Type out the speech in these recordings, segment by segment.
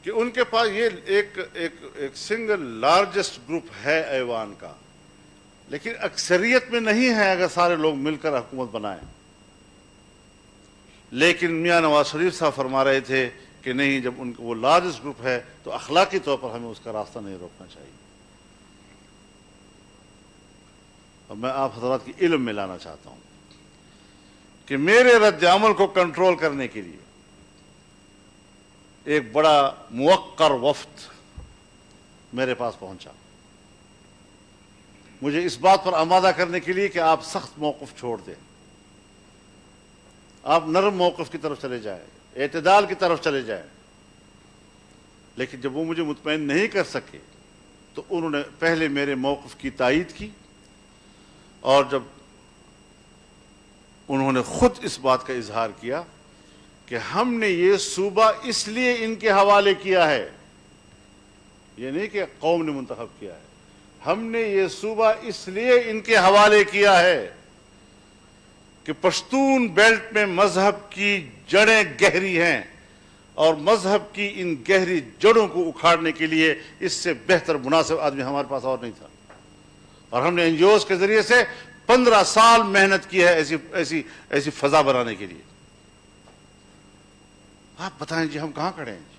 کہ ان کے پاس یہ ایک سنگل لارجسٹ گروپ ہے ایوان کا، لیکن اکثریت میں نہیں ہے اگر سارے لوگ مل کر حکومت بنائیں۔ لیکن میاں نواز شریف صاحب فرما رہے تھے کہ نہیں، جب ان کو وہ لارجسٹ گروپ ہے تو اخلاقی طور پر ہمیں اس کا راستہ نہیں روکنا چاہیے۔ اور میں آپ حضرات کی علم میں لانا چاہتا ہوں کہ میرے رد عمل کو کنٹرول کرنے کے لیے ایک بڑا موقر وفد میرے پاس پہنچا، مجھے اس بات پر آمادہ کرنے کے لیے کہ آپ سخت موقف چھوڑ دیں، آپ نرم موقف کی طرف چلے جائیں، اعتدال کی طرف چلے جائیں۔ لیکن جب وہ مجھے مطمئن نہیں کر سکے تو انہوں نے پہلے میرے موقف کی تائید کی، اور جب انہوں نے خود اس بات کا اظہار کیا کہ ہم نے یہ صوبہ اس لیے ان کے حوالے کیا ہے، یہ نہیں کہ قوم نے منتخب کیا ہے، ہم نے یہ صوبہ اس لیے ان کے حوالے کیا ہے کہ پشتون بیلٹ میں مذہب کی جڑیں گہری ہیں، اور مذہب کی ان گہری جڑوں کو اکھاڑنے کے لیے اس سے بہتر مناسب آدمی ہمارے پاس اور نہیں تھا۔ اور ہم نے این جی اوز کے ذریعے سے 15 سال محنت کی ہے ایسی فضا بنانے کے لیے۔ آپ بتائیں جی ہم کہاں کھڑے ہیں جی؟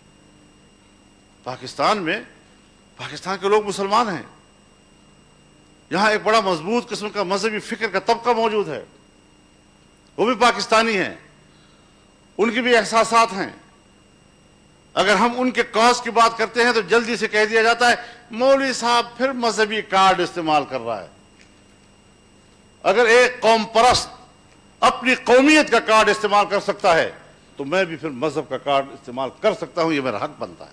پاکستان میں، پاکستان کے لوگ مسلمان ہیں، یہاں ایک بڑا مضبوط قسم کا مذہبی فکر کا طبقہ موجود ہے، وہ بھی پاکستانی ہیں، ان کی بھی احساسات ہیں۔ اگر ہم ان کے کاز کی بات کرتے ہیں تو جلدی سے کہہ دیا جاتا ہے مولوی صاحب پھر مذہبی کارڈ استعمال کر رہا ہے۔ اگر ایک قوم پرست اپنی قومیت کا کارڈ استعمال کر سکتا ہے تو میں بھی پھر مذہب کا کارڈ استعمال کر سکتا ہوں، یہ میرا حق بنتا ہے،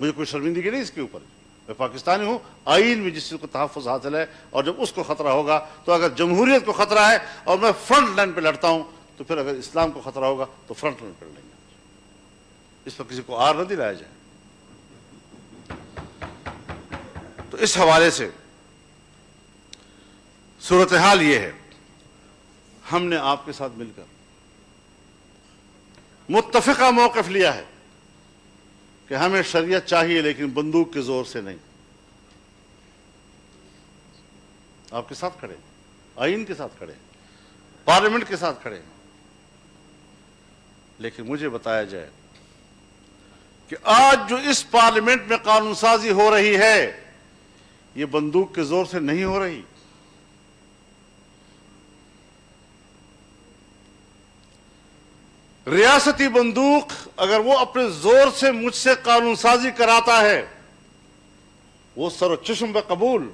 مجھے کوئی شرمندگی نہیں اس کے اوپر۔ میں پاکستانی ہوں، آئین میں جس چیز کو تحفظ حاصل ہے، اور جب اس کو خطرہ ہوگا تو اگر جمہوریت کو خطرہ ہے اور میں فرنٹ لائن پہ لڑتا ہوں تو پھر اگر اسلام کو خطرہ ہوگا تو فرنٹ لائن پہ لڑیں گے۔ اس پر کسی کو آر نہ دلایا جائے۔ تو اس حوالے سے صورتحال یہ ہے، ہم نے آپ کے ساتھ مل کر متفقہ موقف لیا ہے کہ ہمیں شریعت چاہیے لیکن بندوق کے زور سے نہیں۔ آپ کے ساتھ کھڑے، آئین کے ساتھ کھڑے، پارلیمنٹ کے ساتھ کھڑے، لیکن مجھے بتایا جائے کہ آج جو اس پارلیمنٹ میں قانون سازی ہو رہی ہے یہ بندوق کے زور سے نہیں ہو رہی۔ ریاستی بندوق اگر وہ اپنے زور سے مجھ سے قانون سازی کراتا ہے وہ سر و چشم پہ قبول،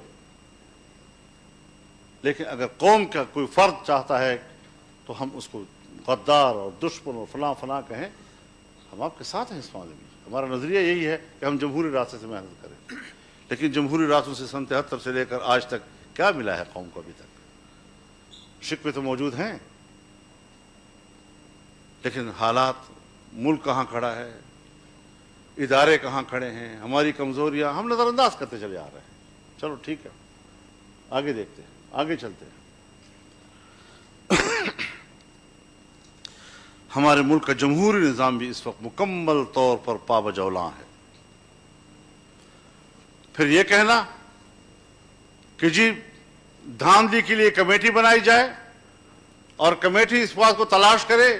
لیکن اگر قوم کا کوئی فرد چاہتا ہے تو ہم اس کو غدار اور دشمن اور فلاں فلاں کہیں، ہم آپ کے ساتھ ہیں اس معاملے میں۔ ہمارا نظریہ یہی ہے کہ ہم جمہوری راستے سے محنت کریں، لیکن جمہوری راستوں سے سن 73 سے لے کر آج تک کیا ملا ہے قوم کو؟ ابھی تک شکوے تو موجود ہیں، لیکن حالات، ملک کہاں کھڑا ہے، ادارے کہاں کھڑے ہیں، ہماری کمزوریاں ہم نظر انداز کرتے چلے آ رہے ہیں۔ چلو ٹھیک ہے، آگے دیکھتے ہیں، آگے چلتے ہیں۔ ہمارے ملک کا جمہوری نظام بھی اس وقت مکمل طور پر پابجولاں ہے۔ پھر یہ کہنا کہ جی دھاندلی کے لیے کمیٹی بنائی جائے اور کمیٹی اس بات کو تلاش کرے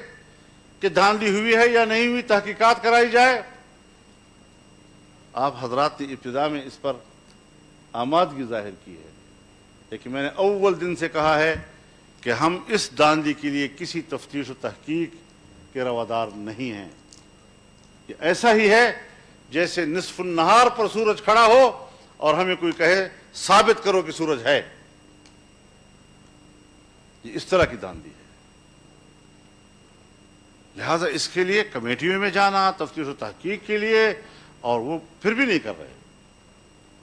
کہ دھاندلی ہوئی ہے یا نہیں ہوئی، تحقیقات کرائی جائے۔ آپ حضرات نے ابتدا میں اس پر آمادگی ظاہر کی ہے، لیکن میں نے اول دن سے کہا ہے کہ ہم اس دھاندلی کے لیے کسی تفتیش و تحقیق کے روادار نہیں ہیں۔ یہ ایسا ہی ہے جیسے نصف النہار پر سورج کھڑا ہو اور ہمیں کوئی کہے ثابت کرو کہ سورج ہے۔ یہ اس طرح کی دھاندلی ہے۔ لہذا اس کے لیے کمیٹیوں میں جانا تفتیش و تحقیق کے لیے، اور وہ پھر بھی نہیں کر رہے۔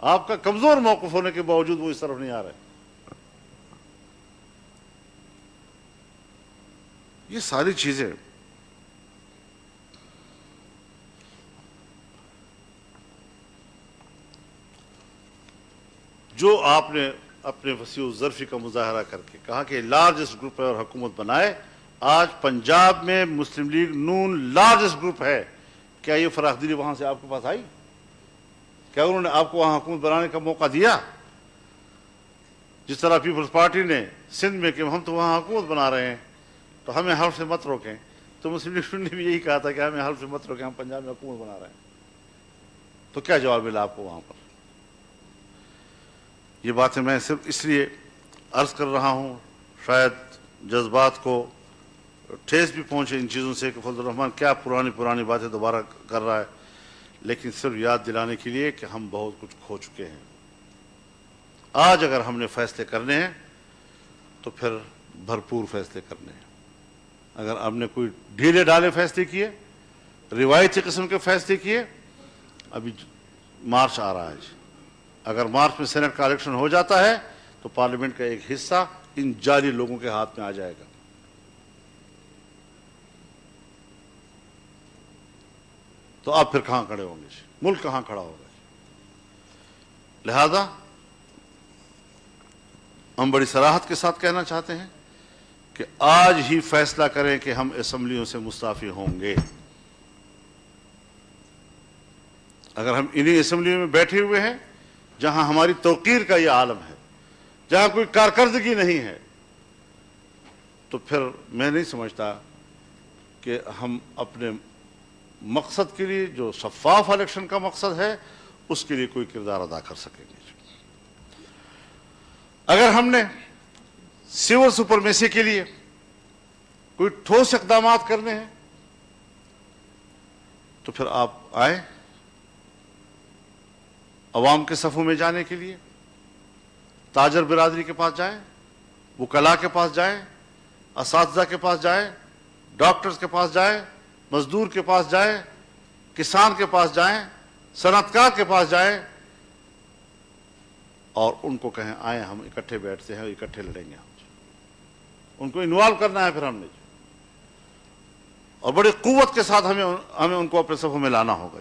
آپ کا کمزور موقف ہونے کے باوجود وہ اس طرف نہیں آ رہے۔ یہ ساری چیزیں جو آپ نے اپنے وسیع ظرفی کا مظاہرہ کر کے کہا کہ لارجسٹ گروپ ہے اور حکومت بنائے، آج پنجاب میں مسلم لیگ نون لارجسٹ گروپ ہے، کیا یہ فراخ دلی وہاں سے آپ کے پاس آئی؟ کیا انہوں نے آپ کو وہاں حکومت بنانے کا موقع دیا؟ جس طرح پیپلز پارٹی نے سندھ میں کہ ہم تو وہاں حکومت بنا رہے ہیں تو ہمیں حلف سے مت روکیں، تو مسلم لیگ نے بھی یہی کہا تھا کہ ہمیں حلف سے مت روکیں، ہم پنجاب میں حکومت بنا رہے ہیں۔ تو کیا جواب ملا آپ کو وہاں پر؟ یہ باتیں میں صرف اس لیے عرض کر رہا ہوں، شاید جذبات کو ٹھیس بھی پہنچے ان چیزوں سے کہ فضل الرحمان کیا پرانی باتیں دوبارہ کر رہا ہے، لیکن صرف یاد دلانے کے لیے کہ ہم بہت کچھ کھو چکے ہیں۔ آج اگر ہم نے فیصلے کرنے ہیں تو پھر بھرپور فیصلے کرنے ہیں۔ اگر ہم نے کوئی ڈھیلے ڈالے فیصلے کیے، روایتی قسم کے فیصلے کیے، ابھی مارچ آ رہا ہے، اگر مارچ میں سینٹ کا الیکشن ہو جاتا ہے تو پارلیمنٹ کا ایک حصہ ان جعلی لوگوں کے ہاتھ میں آ جائے گا۔ تو آپ پھر کہاں کھڑے ہوں گے؟ ملک کہاں کھڑا ہوگا؟ لہذا ہم بڑی صراحت کے ساتھ کہنا چاہتے ہیں کہ آج ہی فیصلہ کریں کہ ہم اسمبلیوں سے مستعفی ہوں گے۔ اگر ہم انہی اسمبلیوں میں بیٹھے ہوئے ہیں جہاں ہماری توقیر کا یہ عالم ہے، جہاں کوئی کارکردگی نہیں ہے، تو پھر میں نہیں سمجھتا کہ ہم اپنے مقصد کے لیے جو شفاف الیکشن کا مقصد ہے اس کے لیے کوئی کردار ادا کر سکیں گے۔ اگر ہم نے سول سپرمیسی کے لیے کوئی ٹھوس اقدامات کرنے ہیں تو پھر آپ آئیں عوام کے صفوں میں جانے کے لیے، تاجر برادری کے پاس جائیں، وکلاء کے پاس جائیں، اساتذہ کے پاس جائیں، ڈاکٹرز کے پاس جائیں، مزدور کے پاس جائیں، کسان کے پاس جائیں، صنعت کار کے پاس جائیں اور ان کو کہیں آئیں ہم اکٹھے بیٹھتے ہیں، اکٹھے لڑیں گے۔ ان کو انوالو کرنا ہے پھر ہم نے، اور بڑی قوت کے ساتھ ہمیں ان کو اپنے صفوں میں لانا ہوگا۔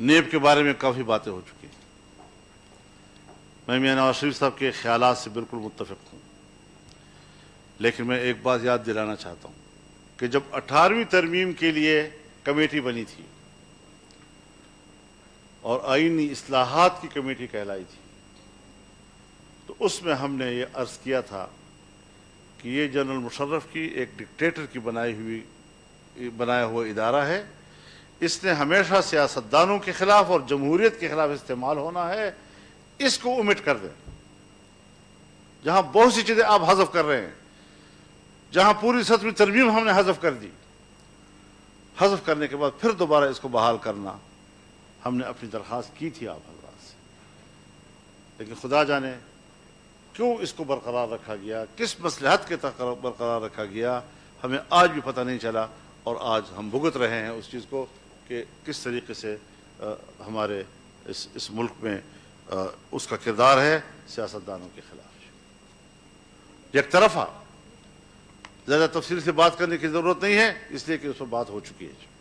نیب کے بارے میں کافی باتیں ہو چکی ہیں، میں میاں نواز شریف صاحب کے خیالات سے بالکل متفق ہوں، لیکن میں ایک بات یاد دلانا چاہتا ہوں کہ جب 18ویں ترمیم کے لیے کمیٹی بنی تھی اور آئینی اصلاحات کی کمیٹی کہلائی تھی، تو اس میں ہم نے یہ عرض کیا تھا کہ یہ جنرل مشرف کی ایک ڈکٹیٹر کی بنایا ہوا ادارہ ہے، اس نے ہمیشہ سیاستدانوں کے خلاف اور جمہوریت کے خلاف استعمال ہونا ہے، اس کو omit کر دیں۔ جہاں بہت سی چیزیں آپ حذف کر رہے ہیں، جہاں پوری 7ویں ترمیم ہم نے حذف کر دی، حذف کرنے کے بعد پھر دوبارہ اس کو بحال کرنا، ہم نے اپنی درخواست کی تھی آپ حضرات سے، لیکن خدا جانے کیوں اس کو برقرار رکھا گیا، کس مصلحت کے تحت برقرار رکھا گیا، ہمیں آج بھی پتہ نہیں چلا، اور آج ہم بھگت رہے ہیں اس چیز کو کہ کس طریقے سے ہمارے اس ملک میں اس کا کردار ہے سیاستدانوں کے خلاف۔ یک طرفہ زیادہ تفصیل سے بات کرنے کی ضرورت نہیں ہے، اس لیے کہ اس پر بات ہو چکی ہے۔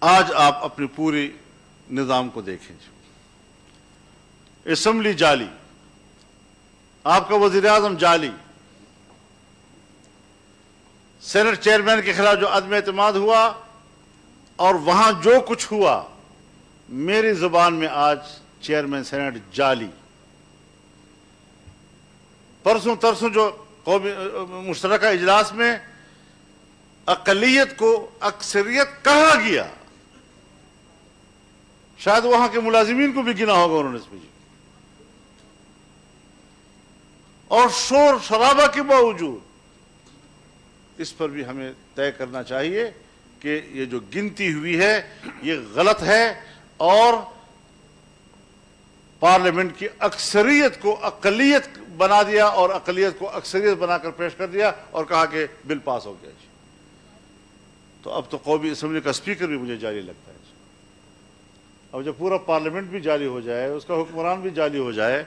آج آپ اپنی پوری نظام کو دیکھیں، اسمبلی جعلی، آپ کا وزیر اعظم جعلی، سینٹ چیئرمین کے خلاف جو عدم اعتماد ہوا اور وہاں جو کچھ ہوا، میری زبان میں آج چیئرمین سینٹ جعلی، پرسوں ترسوں جو قومی مشترکہ اجلاس میں اقلیت کو اکثریت کہا گیا، شاید وہاں کے ملازمین کو بھی گنا ہوگا انہوں نے اس میں، اور شور شرابہ کے باوجود اس پر بھی ہمیں طے کرنا چاہیے کہ یہ جو گنتی ہوئی ہے یہ غلط ہے، اور پارلیمنٹ کی اکثریت کو اقلیت بنا دیا اور اقلیت کو اکثریت بنا کر پیش کر دیا اور کہا کہ بل پاس ہو گیا۔ تو اب تو قومی اسمبلی کا اسپیکر بھی مجھے جعلی لگتا ہے۔ اب جب پورا پارلیمنٹ بھی جعلی ہو جائے، اس کا حکمران بھی جعلی ہو جائے،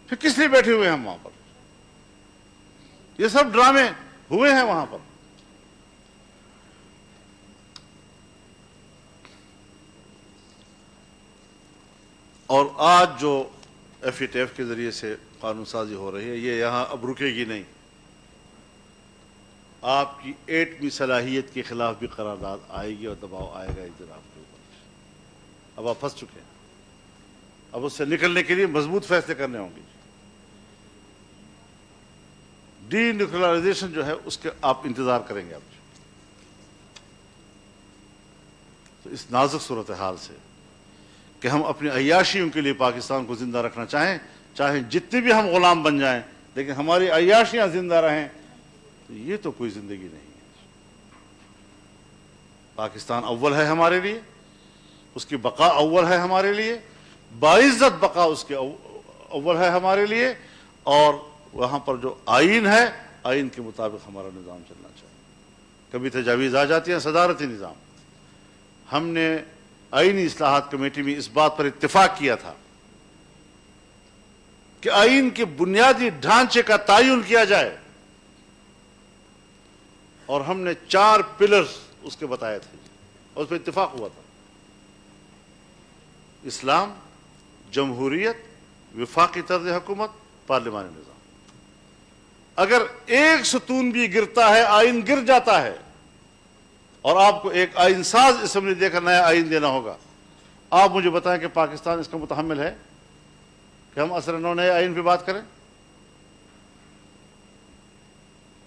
پھر کس لیے بیٹھے ہوئے ہیں ہم وہاں پر؟ یہ سب ڈرامے ہوئے ہیں وہاں پر۔ اور آج جو FATF کے ذریعے سے قانون سازی ہو رہی ہے، یہ یہاں اب رکے گی نہیں. آپ کی ایٹمی صلاحیت کے خلاف بھی قرارداد آئے گی اور دباؤ آئے گا اس جناب کے اوپر. اب آپ پھنس چکے ہیں، اب اس سے نکلنے کے لیے مضبوط فیصلے کرنے ہوں گے. ڈی نیوکلرائزیشن جو ہے اس کے آپ انتظار کریں گے. اب تو اس نازک صورتحال سے کہ ہم اپنی عیاشیوں کے لیے پاکستان کو زندہ رکھنا چاہیں جتنے بھی ہم غلام بن جائیں، لیکن ہماری عیاشیاں زندہ رہیں، تو یہ تو کوئی زندگی نہیں ہے. پاکستان اول ہے ہمارے لیے، اس کی بقا اول ہے ہمارے لیے، باعزت بقا اس کے اول ہے ہمارے لیے. اور وہاں پر جو آئین ہے، آئین کے مطابق ہمارا نظام چلنا چاہیے. کبھی تجاویز آ جاتی ہیں صدارتی نظام. ہم نے آئینی اصلاحات کمیٹی میں اس بات پر اتفاق کیا تھا کہ آئین کے بنیادی ڈھانچے کا تعین کیا جائے، اور ہم نے 4 پلرز اس کے بتائے تھے اور اس پہ اتفاق ہوا تھا: اسلام، جمہوریت، وفاقی طرز حکومت، پارلیمانی نظام. اگر ایک ستون بھی گرتا ہے، آئین گر جاتا ہے، اور آپ کو ایک آئین ساز اسمبلی دے کر نیا آئین دینا ہوگا. آپ مجھے بتائیں کہ پاکستان اس کا متحمل ہے کہ ہم اثر نو نئے آئین پہ بات کریں؟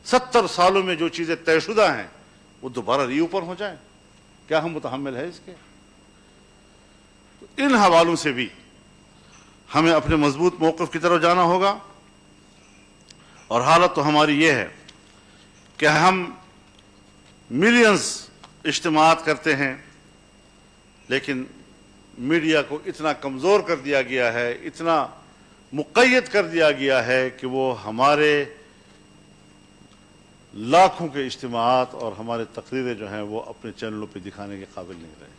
70 سالوں میں جو چیزیں طے شدہ ہیں وہ دوبارہ ری اوپن ہو جائیں، کیا ہم متحمل ہے اس کے؟ تو ان حوالوں سے بھی ہمیں اپنے مضبوط موقف کی طرف جانا ہوگا. اور حالت تو ہماری یہ ہے کہ ہم ملینز اجتماعات کرتے ہیں، لیکن میڈیا کو اتنا کمزور کر دیا گیا ہے، اتنا مقید کر دیا گیا ہے کہ وہ ہمارے لاکھوں کے اجتماعات اور ہمارے تقریریں جو ہیں وہ اپنے چینلوں پہ دکھانے کے قابل نہیں رہے.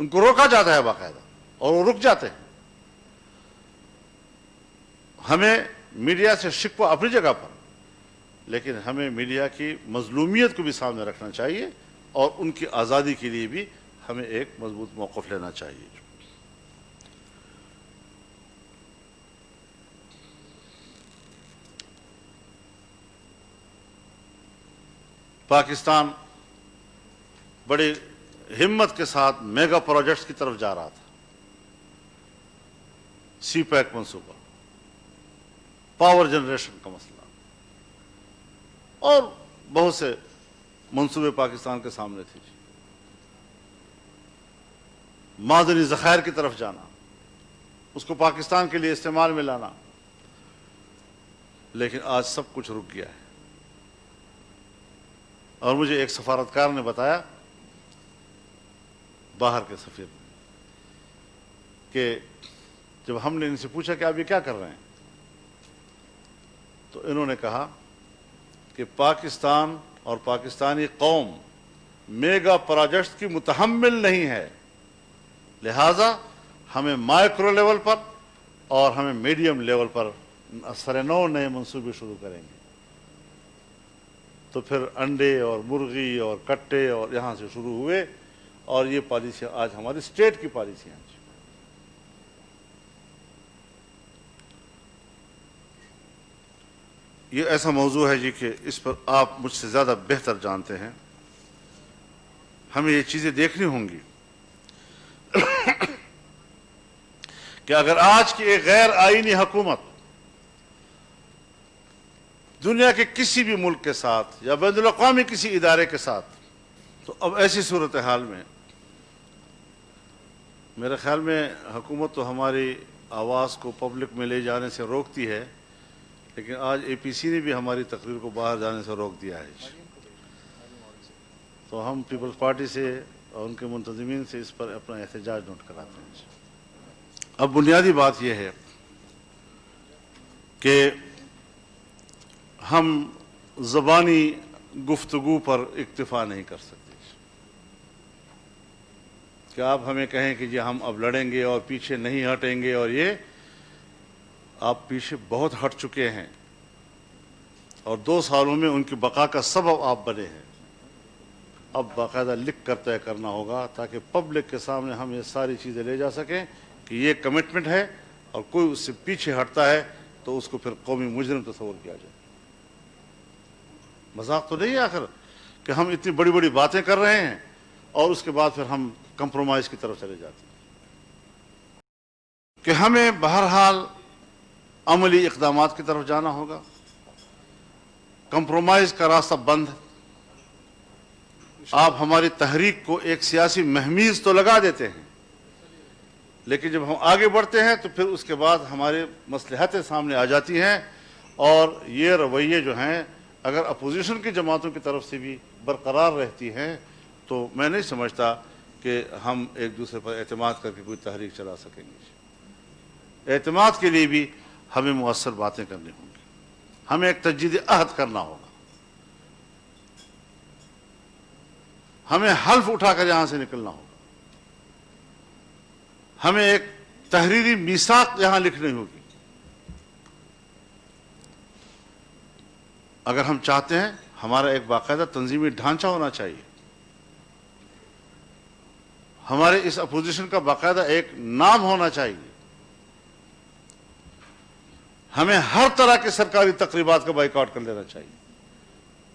ان کو روکا جاتا ہے باقاعدہ، اور وہ رک جاتے ہیں. ہمیں میڈیا سے شکوہ اپنی جگہ پر، لیکن ہمیں میڈیا کی مظلومیت کو بھی سامنے رکھنا چاہیے، اور ان کی آزادی کے لیے بھی ہمیں ایک مضبوط موقف لینا چاہیے. پاکستان بڑی ہمت کے ساتھ میگا پروجیکٹس کی طرف جا رہا تھا. سی پیک منصوبہ، پاور جنریشن کا مسئلہ، اور بہت سے منصوبے پاکستان کے سامنے تھے. معدنی ذخائر کی طرف جانا، اس کو پاکستان کے لیے استعمال میں لانا، لیکن آج سب کچھ رک گیا ہے. اور مجھے ایک سفارتکار نے بتایا، باہر کے سفیر نے، کہ جب ہم نے ان سے پوچھا کہ آپ یہ کیا کر رہے ہیں، تو انہوں نے کہا کہ پاکستان اور پاکستانی قوم میگا پروجیکٹس کی متحمل نہیں ہے، لہذا ہمیں مائکرو لیول پر اور ہمیں میڈیم لیول پر اثر نو نئے منصوبے شروع کریں گے. تو پھر انڈے اور مرغی اور کٹے اور یہاں سے شروع ہوئے، اور یہ پالیسیاں آج ہماری اسٹیٹ کی پالیسیاں ہیں. یہ ایسا موضوع ہے جی کہ اس پر آپ مجھ سے زیادہ بہتر جانتے ہیں. ہمیں یہ چیزیں دیکھنی ہوں گی کہ اگر آج کی ایک غیر آئینی حکومت دنیا کے کسی بھی ملک کے ساتھ یا بین الاقوامی کسی ادارے کے ساتھ، تو اب ایسی صورتحال میں میرے خیال میں حکومت تو ہماری آواز کو پبلک میں لے جانے سے روکتی ہے، لیکن آج APC نے بھی ہماری تقریر کو باہر جانے سے روک دیا ہے. تو ہم پیپلز پارٹی سے اور ان کے منتظمین سے اس پر اپنا احتجاج نوٹ کراتے ہیں. اب بنیادی بات یہ ہے کہ ہم زبانی گفتگو پر اکتفا نہیں کر سکتے کہ آپ ہمیں کہیں کہ جی ہم اب لڑیں گے اور پیچھے نہیں ہٹیں گے، اور یہ آپ پیچھے بہت ہٹ چکے ہیں، اور 2 سالوں میں ان کی بقا کا سبب آپ بنے ہیں. اب باقاعدہ لکھ کر طے کرنا ہوگا تاکہ پبلک کے سامنے ہم یہ ساری چیزیں لے جا سکیں کہ یہ کمٹمنٹ ہے، اور کوئی اس سے پیچھے ہٹتا ہے تو اس کو پھر قومی مجرم تصور کیا جائے۔ مذاق تو نہیں ہے آخر کہ ہم اتنی بڑی بڑی باتیں کر رہے ہیں اور اس کے بعد پھر ہم کمپرومائز کی طرف چلے جاتے ہیں، کہ ہمیں بہرحال عملی اقدامات کی طرف جانا ہوگا۔ کمپرومائز کا راستہ بند ہے۔ آپ ہماری تحریک کو ایک سیاسی مہمیز تو لگا دیتے ہیں، لیکن جب ہم آگے بڑھتے ہیں تو پھر اس کے بعد ہمارے مصلحتیں سامنے آ جاتی ہیں، اور یہ رویے جو ہیں اگر اپوزیشن کی جماعتوں کی طرف سے بھی برقرار رہتی ہیں تو میں نہیں سمجھتا کہ ہم ایک دوسرے پر اعتماد کر کے کوئی تحریک چلا سکیں گے۔ اعتماد کے لیے بھی ہمیں مؤثر باتیں کرنی ہوں گی، ہمیں ایک تجدید عہد کرنا ہوگا، ہمیں حلف اٹھا کر یہاں سے نکلنا ہوگا، ہمیں ایک تحریری میثاق یہاں لکھنی ہوگی۔ اگر ہم چاہتے ہیں ہمارا ایک باقاعدہ تنظیمی ڈھانچہ ہونا چاہیے، ہمارے اس اپوزیشن کا باقاعدہ ایک نام ہونا چاہیے، ہمیں ہر طرح کے سرکاری تقریبات کا بائیکاٹ کر لینا چاہیے،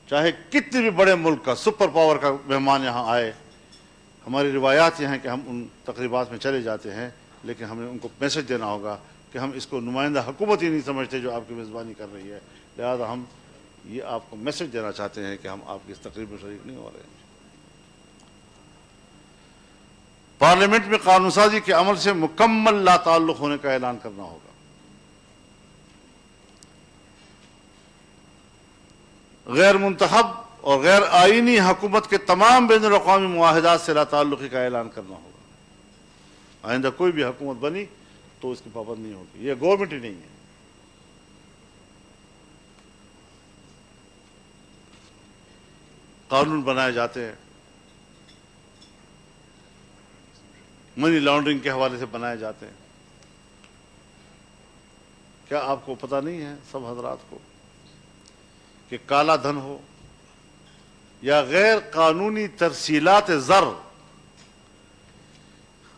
چاہے کتنے بھی بڑے ملک کا سپر پاور کا مہمان یہاں آئے۔ ہماری روایات یہ ہیں کہ ہم ان تقریبات میں چلے جاتے ہیں، لیکن ہمیں ان کو میسج دینا ہوگا کہ ہم اس کو نمائندہ حکومت ہی نہیں سمجھتے جو آپ کی میزبانی کر رہی ہے، لہذا ہم یہ آپ کو میسج دینا چاہتے ہیں کہ ہم آپ کی اس تقریب میں شریک نہیں ہو رہے ہیں۔ پارلیمنٹ میں قانون سازی کے عمل سے مکمل لا تعلق ہونے کا اعلان کرنا ہوگا۔ غیر منتخب اور غیر آئینی حکومت کے تمام بین الاقوامی معاہدات سے لا تعلقی کا اعلان کرنا ہوگا۔ آئندہ کوئی بھی حکومت بنی تو اس کی پابند نہیں ہوگی، یہ گورنمنٹ ہی نہیں ہے۔ قانون بنائے جاتے ہیں، منی لانڈرنگ کے حوالے سے بنائے جاتے ہیں۔ کیا آپ کو پتہ نہیں ہے سب حضرات کو کہ کالا دھن ہو یا غیر قانونی ترسیلات زر،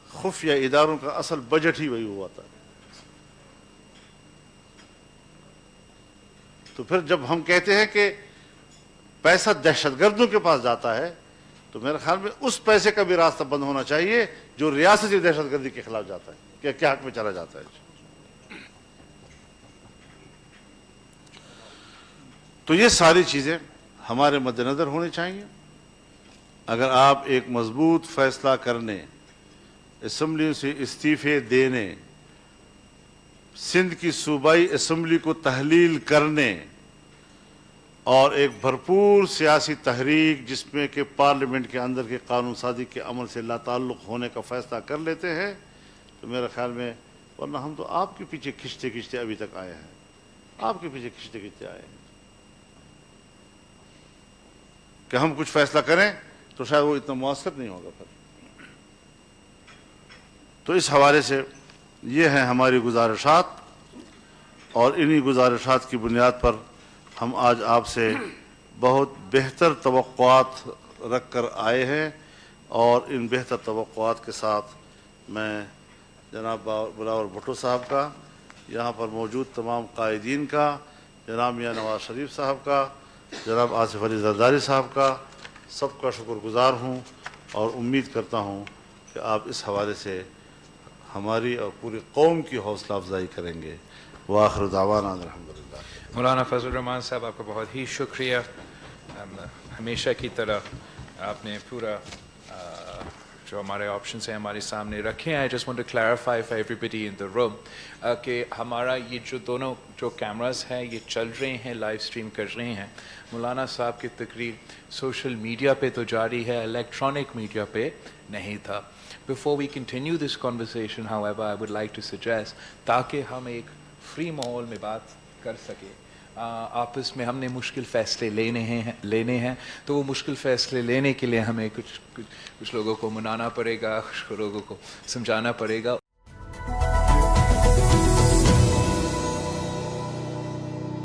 خفیہ اداروں کا اصل بجٹ ہی وہی ہوا تھا۔ تو پھر جب ہم کہتے ہیں کہ پیسہ دہشت گردوں کے پاس جاتا ہے تو میرے خیال میں اس پیسے کا بھی راستہ بند ہونا چاہیے جو ریاستی دہشت گردی کے خلاف جاتا ہے، کیا حق میں چلا جاتا ہے۔ تو یہ ساری چیزیں ہمارے مد نظر ہونی چاہیے۔ اگر آپ ایک مضبوط فیصلہ کرنے، اسمبلی سے استعفے دینے، سندھ کی صوبائی اسمبلی کو تحلیل کرنے اور ایک بھرپور سیاسی تحریک جس میں کہ پارلیمنٹ کے اندر کے قانون سازی کے عمل سے لا تعلق ہونے کا فیصلہ کر لیتے ہیں تو میرے خیال میں، ورنہ ہم تو آپ کے پیچھے کھنچتے کھنچتے ابھی تک آئے ہیں، آپ کے پیچھے کھنچتے کھنچتے آئے ہیں کہ ہم کچھ فیصلہ کریں تو شاید وہ اتنا مؤثر نہیں ہوگا پھر۔ تو اس حوالے سے یہ ہیں ہماری گزارشات، اور انہی گزارشات کی بنیاد پر ہم آج آپ سے بہت بہتر توقعات رکھ کر آئے ہیں، اور ان بہتر توقعات کے ساتھ میں جناب بلاول بھٹو صاحب کا، یہاں پر موجود تمام قائدین کا، جناب میاں نواز شریف صاحب کا، جناب آصف علی زرداری صاحب کا، سب کا شکر گزار ہوں، اور امید کرتا ہوں کہ آپ اس حوالے سے ہماری اور پوری قوم کی حوصلہ افزائی کریں گے۔ وآخر دعوانا الحمدللہ۔ مولانا فضل الرحمان صاحب، آپ کا بہت ہی شکریہ۔ ہمیشہ کی طرح آپ نے پورا جو ہمارے آپشنس ہیں ہمارے سامنے رکھے ہیں۔ I just want to clarify for everybody in the room کہ ہمارا یہ جو دونوں جو کیمراز ہیں یہ چل رہے ہیں، لائیو اسٹریم کر رہے ہیں۔ مولانا صاحب کی تقریر سوشل میڈیا پہ تو جاری ہے، الیکٹرانک میڈیا پہ نہیں تھا۔ Before we continue this conversation, however, I would like to suggest تاکہ ہم ایک فری ماحول میں بات کر سکیں، آپس میں ہم نے مشکل فیصلے لینے ہیں تو وہ مشکل فیصلے لینے کے لیے ہمیں کچھ لوگوں کو منانا پڑے گا، کچھ لوگوں کو سمجھانا پڑے گا،